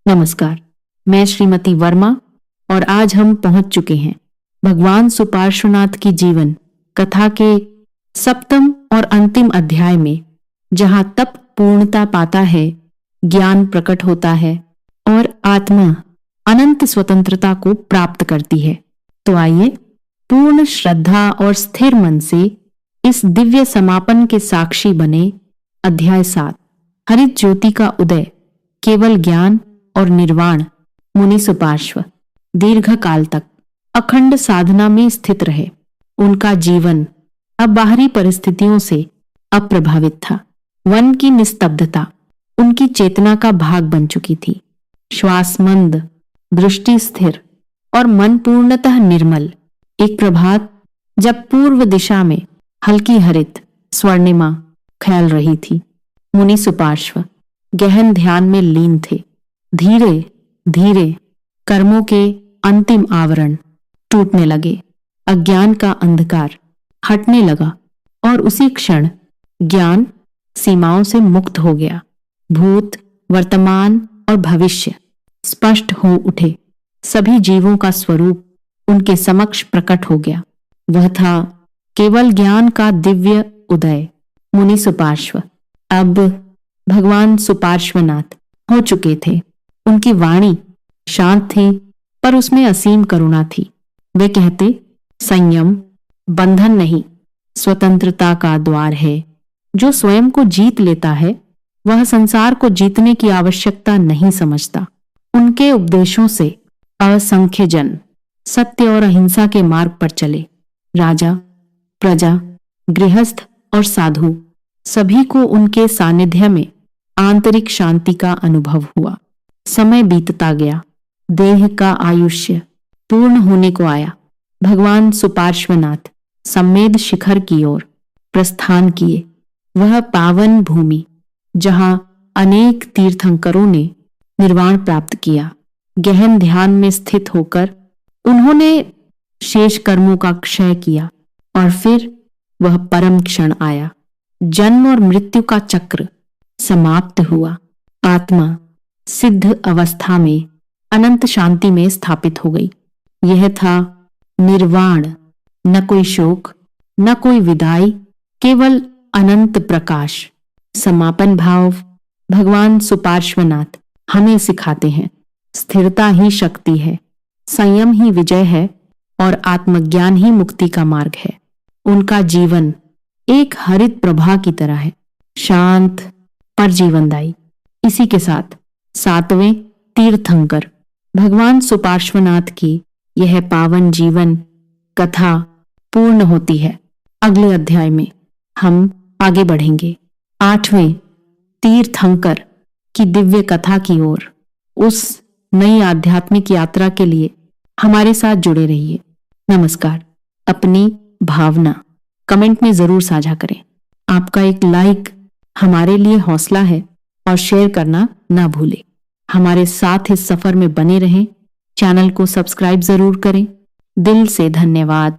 नमस्कार, मैं श्रीमती वर्मा और आज हम पहुंच चुके हैं भगवान सुपार्श्वनाथ की जीवन कथा के सप्तम और अंतिम अध्याय में, जहां तप पूर्णता पाता है, ज्ञान प्रकट होता है और आत्मा अनंत स्वतंत्रता को प्राप्त करती है। तो आइए पूर्ण श्रद्धा और स्थिर मन से इस दिव्य समापन के साक्षी बने। अध्याय 7, हरित ज्योति का उदय, केवल ज्ञान और निर्वाण। मुनि सुपार्श्व दीर्घ काल तक अखंड साधना में स्थित रहे। उनका जीवन अब बाहरी परिस्थितियों से अप्रभावित था। वन की निस्तब्धता उनकी चेतना का भाग बन चुकी थी। श्वास मंद, दृष्टि स्थिर और मन पूर्णतः निर्मल। एक प्रभात जब पूर्व दिशा में हल्की हरित स्वर्णिमा फैल रही थी, मुनि सुपार्श्व गहन ध्यान में लीन थे। धीरे धीरे कर्मों के अंतिम आवरण टूटने लगे। अज्ञान का अंधकार हटने लगा और उसी क्षण ज्ञान सीमाओं से मुक्त हो गया। भूत, वर्तमान और भविष्य स्पष्ट हो उठे। सभी जीवों का स्वरूप उनके समक्ष प्रकट हो गया। वह था केवल ज्ञान का दिव्य उदय। मुनि सुपार्श्व अब भगवान सुपार्श्वनाथ हो चुके थे। उनकी वाणी शांत थी, पर उसमें असीम करुणा थी। वे कहते, संयम बंधन नहीं, स्वतंत्रता का द्वार है। जो स्वयं को जीत लेता है, वह संसार को जीतने की आवश्यकता नहीं समझता। उनके उपदेशों से असंख्य जन सत्य और अहिंसा के मार्ग पर चले। राजा, प्रजा, गृहस्थ और साधु सभी को उनके सानिध्य में आंतरिक शांति का अनुभव हुआ। समय बीतता गया। देह का आयुष्य पूर्ण होने को आया। भगवान सुपार्श्वनाथ सम्मेद शिखर की ओर प्रस्थान किए। वह पावन भूमि जहां अनेक तीर्थंकरों ने निर्वाण प्राप्त किया। गहन ध्यान में स्थित होकर उन्होंने शेष कर्मों का क्षय किया और फिर वह परम क्षण आया। जन्म और मृत्यु का चक्र समाप्त हुआ। आत्मा सिद्ध अवस्था में अनंत शांति में स्थापित हो गई। यह था निर्वाण। न कोई शोक, न कोई विदाई, केवल अनंत प्रकाश। समापन भाव भगवान सुपार्श्वनाथ हमें सिखाते हैं। स्थिरता ही शक्ति है, संयम ही विजय है और आत्मज्ञान ही मुक्ति का मार्ग है। उनका जीवन एक हरित प्रभा की तरह है, शांत पर जीवनदायी। इसी के साथ 7वें तीर्थंकर भगवान सुपार्श्वनाथ की यह पावन जीवन कथा पूर्ण होती है। अगले अध्याय में हम आगे बढ़ेंगे 8वें तीर्थंकर की दिव्य कथा की ओर। उस नई आध्यात्मिक यात्रा के लिए हमारे साथ जुड़े रहिए। नमस्कार। अपनी भावना कमेंट में जरूर साझा करें। आपका एक लाइक हमारे लिए हौसला है और शेयर करना ना भूलें। हमारे साथ इस सफर में बने रहें। चैनल को सब्सक्राइब जरूर करें। दिल से धन्यवाद।